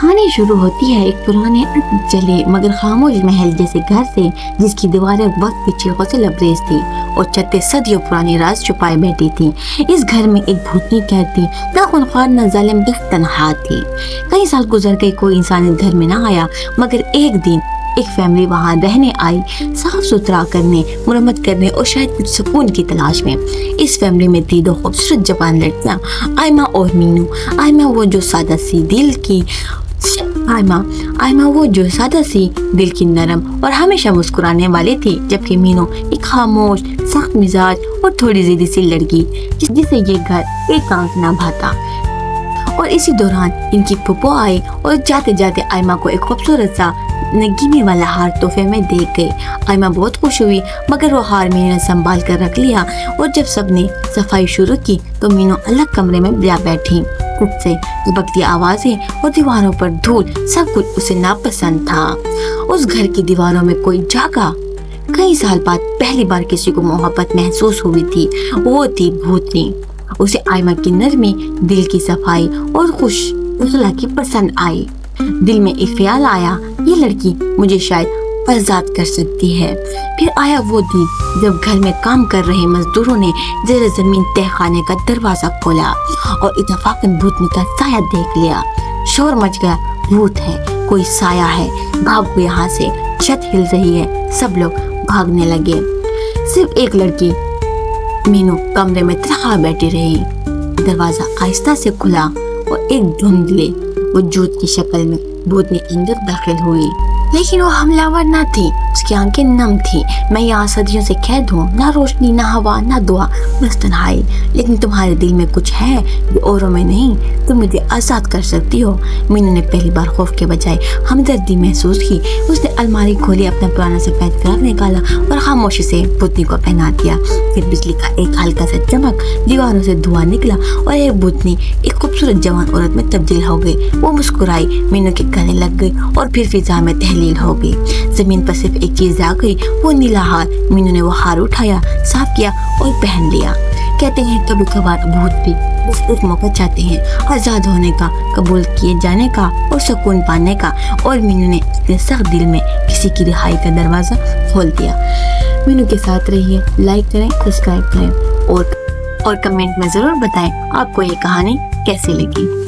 کہانی شروع ہوتی ہے ایک پرانے چلے مگر خاموش محل جیسے گھر سے، جس کی دیواریں وقت کی چیخوں سے لبریز تھی اور چھتیں صدیوں پرانی راز چھپائے بیٹھی تھی۔ اس گھر میں ایک بھوتنی قید تھی، نہ خونخوار نہ ظالم، بس تنہا تھی۔ کئی سال گزر گئے، کوئی انسان اس گھر میں نہ آیا، مگر ایک دن ایک فیملی وہاں رہنے آئی، صاف ستھرا کرنے، مرمت کرنے اور شاید کچھ سکون کی تلاش میں۔ اس فیملی میں تھی دو خوبصورت جوان لڑکیاں، آئمہ اور مینو۔ آئمہ وہ جو سادہ سی دل کی نرم اور ہمیشہ مسکرانے والی تھی، جبکہ مینو ایک خاموش، سخت مزاج اور تھوڑی ضدی سی لڑکی جسے یہ گھر ایک کام نہ بھاتا۔ اور اسی دوران ان کی پھپھو آئی اور جاتے جاتے آئمہ کو ایک خوبصورت سا نگینے والا ہار تحفے میں دے گئے۔ آئمہ بہت خوش ہوئی، مگر وہ ہار مینو نے سنبھال کر رکھ لیا، اور جب سب نے صفائی شروع کی تو مینو الگ کمرے میں جا بیٹھی۔ کچھ سے لبکتی آوازیں اور دیواروں پر دھول، سب کچھ اسے ناپسند تھا۔ اس گھر کی دیواروں میں کوئی جاگا۔ کئی سال بعد پہلی بار کسی کو محبت محسوس ہوئی تھی، وہ تھی بھوتنی۔ اسے آئمہ کی نرمی، دل کی صفائی اور خوش اخلاقی پسند آئی۔ دل میں ایک خیال آیا، یہ لڑکی مجھے شاید آزاد کر سکتی ہے۔ پھر آیا وہ دن جب گھر میں کام کر رہے مزدوروں نے زیر زمین تہہ خانے کا دروازہ کھولا اور اتفاقاً بھوتنی کا سایہ دیکھ لیا۔ شور مچ گیا، بھوت ہے، کوئی سایہ ہے، بھاگو یہاں سے، چھت ہل رہی ہے۔ سب لوگ بھاگنے لگے، صرف ایک لڑکی مینو کمرے میں تنہا بیٹھی رہی۔ دروازہ آہستہ سے کھلا اور ایک دھندلے وجود کی شکل میں بھوتنی اندر داخل ہوئی، لیکن وہ حملہ ور نہ تھی۔ اس کی آنکھیں نم تھی۔ میں یہاں صدیوں سے قید ہوں، نہ روشنی، نہ ہوا، نہ دعا، بس تنہائی۔ لیکن تمہارے دل میں کچھ ہے جو اوروں میں نہیں، تم مجھے آزاد کر سکتی ہو۔ مینو نے پہلی بار خوف کے بجائے ہمدردی محسوس کی۔ اس نے الماری کھولی، اپنا پرانا سفید فراق نکالا اور خاموشی سے بھوتنی کو پہنا دیا۔ پھر بجلی کا ایک ہلکا سا چمک، دیواروں سے دھواں نکلا اور ایک بھوتنی ایک خوبصورت جوان عورت میں تبدیل ہو گئی۔ وہ مسکرائی، مینو کے گلے لگ گئی اور پھر فضا میں تحلیل ہو گئی۔ زمین پر صرف ایک چیز آ گئی، وہ نیلا ہار۔ مینو نے وہ ہار اٹھایا، صاف کیا اور پہن لیا۔ کہتے ہیں کبھی کبھار بھوت بھی بس ایک موقع چاہتے ہیں، آزاد ہونے کا، قبول کیے جانے کا اور سکون پانے کا۔ اور مینو نے اپنے سخت دل میں کسی کی رہائی کا دروازہ کھول دیا۔ مینو کے ساتھ رہیے، لائک کریں، سبسکرائب کریں اور کمنٹ میں ضرور بتائیں آپ کو یہ کہانی کیسی لگی۔